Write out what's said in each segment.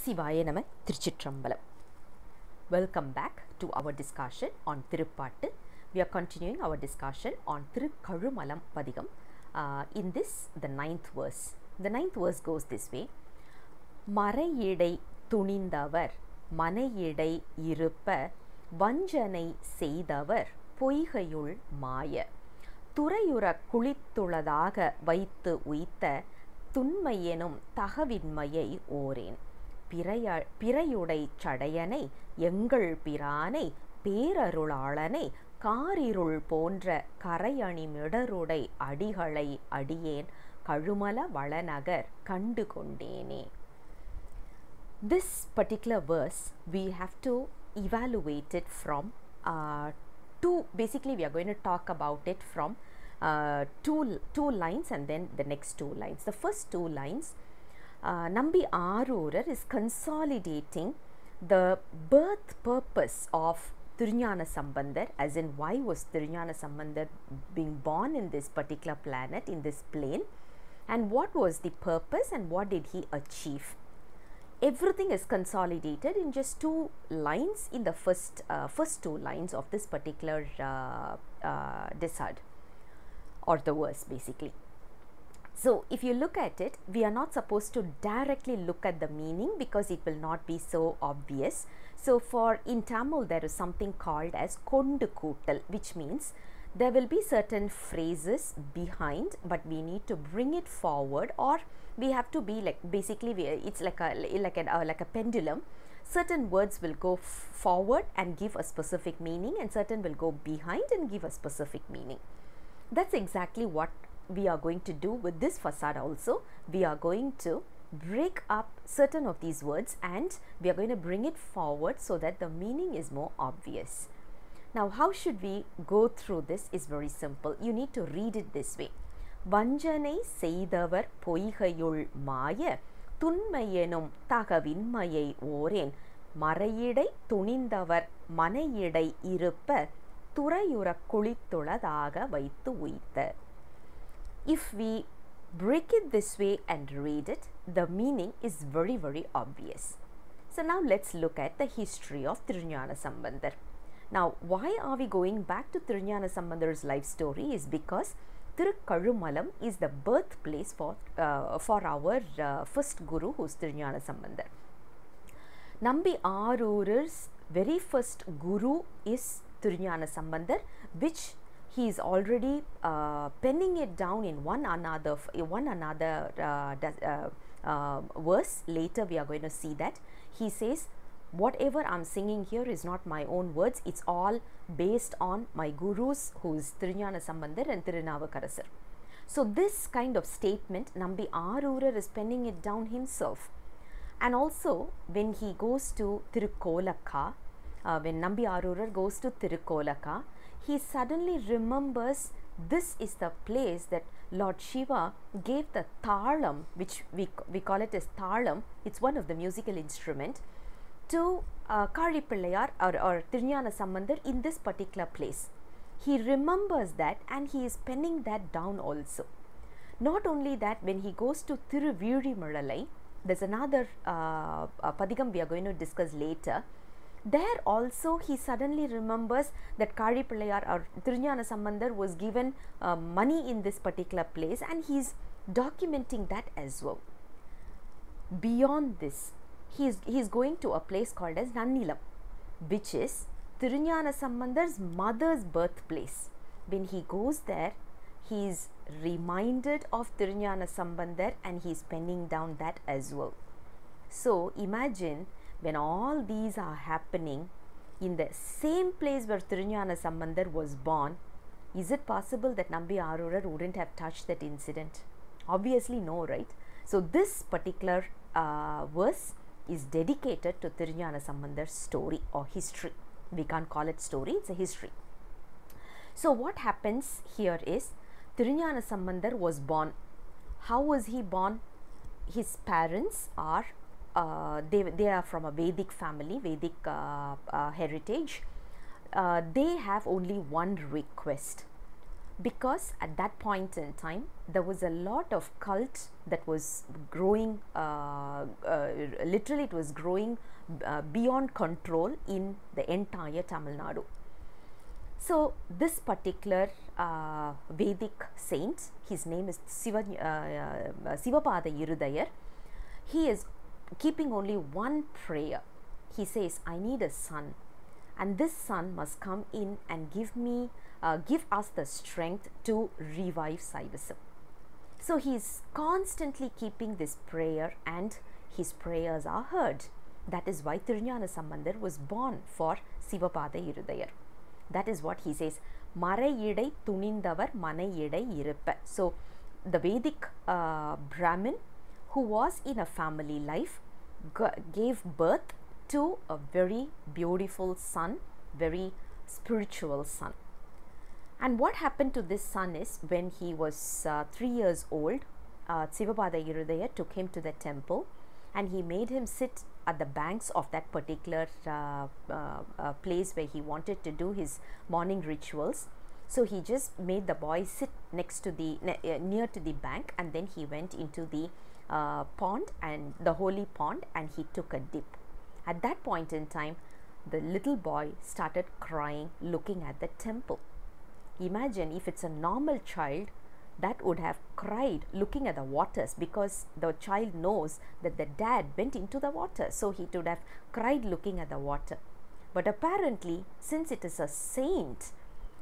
Shivaya Nama Thiruppaatu. Welcome back to our discussion on Thiruppaatu. We are continuing our discussion on Thirukazhumalam Padigam. In this, the 9th verse. The 9th verse goes this way. Marai thunindhavar, manaiyidai yiruppa, vanjanai seythavar, poigaiyul maya. Thuraiyura kulithu vaithu uitha, thunmai yenum thagavinmaiyai oren. Pirai sadaiyanai, enggal piranai, arulalanai, irul pondra karaiyani midaru adigalai adiyen kazhumala valanagar kandu kondene. This particular verse we have to evaluate it from basically we are going to talk about it from two lines and then the next two lines. The first two lines, Nambi Arurar is consolidating the birth purpose of Thirunjana Sambandar, as in why was Thirunjana Sambandar being born in this particular planet, in this plane, and what was the purpose and what did he achieve. Everything is consolidated in just two lines in the first two lines of this particular disad or the verse basically. So, if you look at it, we are not supposed to directly look at the meaning because it will not be so obvious. So, in Tamil there is something called as kondu kootal, which means there will be certain phrases behind, but we need to bring it forward, or we have to be like basically it's like a pendulum. Certain words will go forward and give a specific meaning, and certain will go behind and give a specific meaning. That's exactly what we are going to do with this facade also. We are going to break up certain of these words and we are going to bring it forward so that the meaning is more obvious. Now, how should we go through this is very simple. You need to read it this way. Vanjanai seythavar poigaiyul maya, thunmai yenum thagavinmaiyai oren, Marai thunindhavar manaiyidai iruppa, Thuraiyura uladhaga vaithu uitha. If we break it this way and read it, the meaning is very, very obvious. So now let's look at the history of Thirunjana Sambandar. Now, why are we going back to Thirunjana Sambandar's life story is because Thirukazhumalam is the birthplace for our first guru, who is Thirunjana Sambandar. Nambi Arurar's very first guru is Thirunjana Sambandar, which he is already penning it down in one another verse. Later we are going to see that. He says, whatever I am singing here is not my own words, it's all based on my gurus, who is Thirunjana Sambandar and Thirunavukarasar. So this kind of statement, Nambi Arurar is penning it down himself. And also when he goes to Thirukolaka, when Nambi Arurar goes to Thirukolaka, he suddenly remembers this is the place that Lord Shiva gave the thalam, which we call it as thalam. It's one of the musical instrument, to Karipillayar or Thirunjana Sambandar in this particular place. He remembers that and he is penning that down also. Not only that, when he goes to Thiruvizhumalai, there's another padigam we are going to discuss later. There also he suddenly remembers that Karipillayar or Thirunjana Sambandar was given money in this particular place, and he is documenting that as well. Beyond this, he is going to a place called as Nannilam, which is Thirunjana Sambandar's mother's birthplace. When he goes there, he is reminded of Thirunjana Sambandar and he is penning down that as well. So imagine, when all these are happening in the same place where Thirunjana Sambandar was born, is it possible that Nambi Arurar wouldn't have touched that incident? Obviously no, right? So this particular verse is dedicated to Thirunjana Sambandar's story or history. We can't call it story, it's a history. So what happens here is, Thirunjana Sambandar was born. How was he born? His parents are they are from a Vedic family, Vedic heritage. They have only one request. because at that point in time there was a lot of cult that was growing, literally it was growing beyond control in the entire Tamil Nadu. So this particular Vedic saint, his name is Sivapada Irudayar, he is keeping only one prayer. He says, I need a son, and this son must come in and give us the strength to revive Saivism. So he is constantly keeping this prayer, and his prayers are heard. That is why Thiruñana Sambandar was born for Sivapada Irudayar. That is what he says, Marai, idai, thunindhavar, manaiyidai, yiruppa. So the Vedic Brahmin who was in a family life gave birth to a very beautiful son, very spiritual son. And what happened to this son is, when he was 3 years old, Sivapada Irudayar took him to the temple and he made him sit at the banks of that particular place where he wanted to do his morning rituals. So he just made the boy sit next to the near to the bank, and then he went into the pond, and the holy pond, and he took a dip. At that point in time, the little boy started crying looking at the temple. Imagine if it's a normal child that would have cried looking at the waters, because the child knows that the dad went into the water, so he would have cried looking at the water. But apparently, since it is a saint,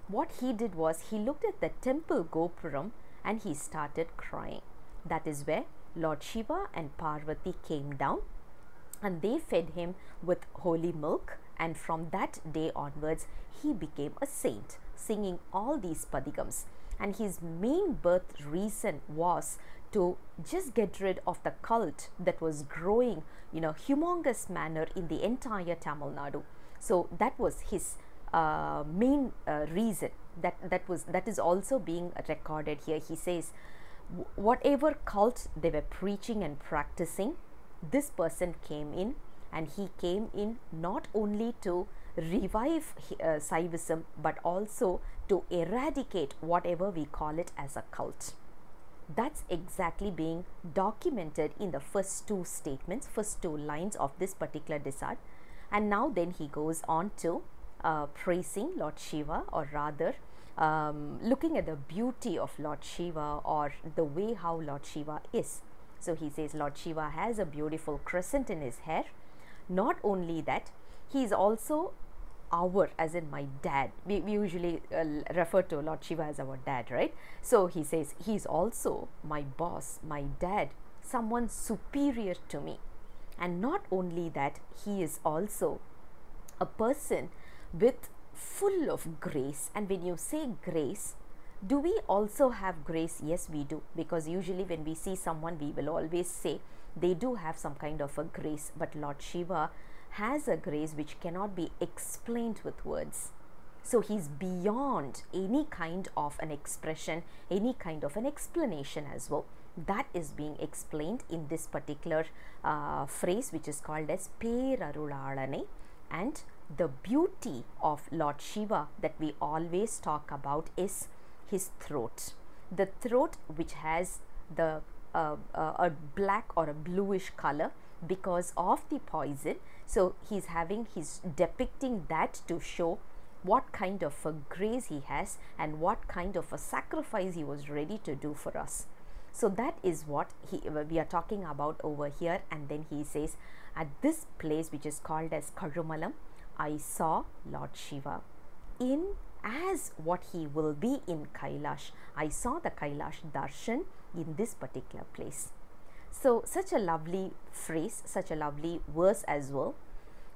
what he did was he looked at the temple gopuram and he started crying. That is where Lord Shiva and Parvati came down and they fed him with holy milk, and from that day onwards he became a saint, singing all these padigams. And his main birth reason was to just get rid of the cult that was growing in a humongous manner in the entire Tamil Nadu. So that was his main reason. That is also being recorded here. He says, whatever cult they were preaching and practicing, this person came in, and he came in not only to revive Saivism, but also to eradicate whatever we call it as a cult. That's exactly being documented in the first two statements, first two lines of this particular disad. And now then he goes on to praising Lord Shiva, or rather looking at the beauty of Lord Shiva, or the way how Lord Shiva is. So he says Lord Shiva has a beautiful crescent in his hair. Not only that, he is also our, as in my dad. We usually refer to Lord Shiva as our dad, right? So he says he is also my boss, my dad, someone superior to me. And not only that, he is also a person with full of grace. And when you say grace, do we also have grace? Yes, we do, because usually when we see someone, we will always say they do have some kind of a grace. But Lord Shiva has a grace which cannot be explained with words. So he's beyond any kind of an expression, any kind of an explanation as well. That is being explained in this particular phrase, which is called as arulalanai. And the beauty of Lord Shiva that we always talk about is his throat. The throat which has the a black or a bluish color because of the poison. So he's depicting that to show what kind of a grace he has and what kind of a sacrifice he was ready to do for us. So that is what we are talking about over here. And then he says, at this place which is called as Kazhumalam, I saw Lord Shiva in as what he will be in Kailash. I saw the Kailash darshan in this particular place. So such a lovely phrase, such a lovely verse as well,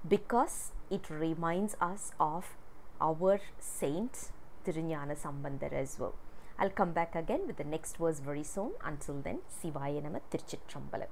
because it reminds us of our saint Thiruñana Sambandar as well. I'll come back again with the next verse very soon. Until then, Sivaya Nama Tiruchitrambalam.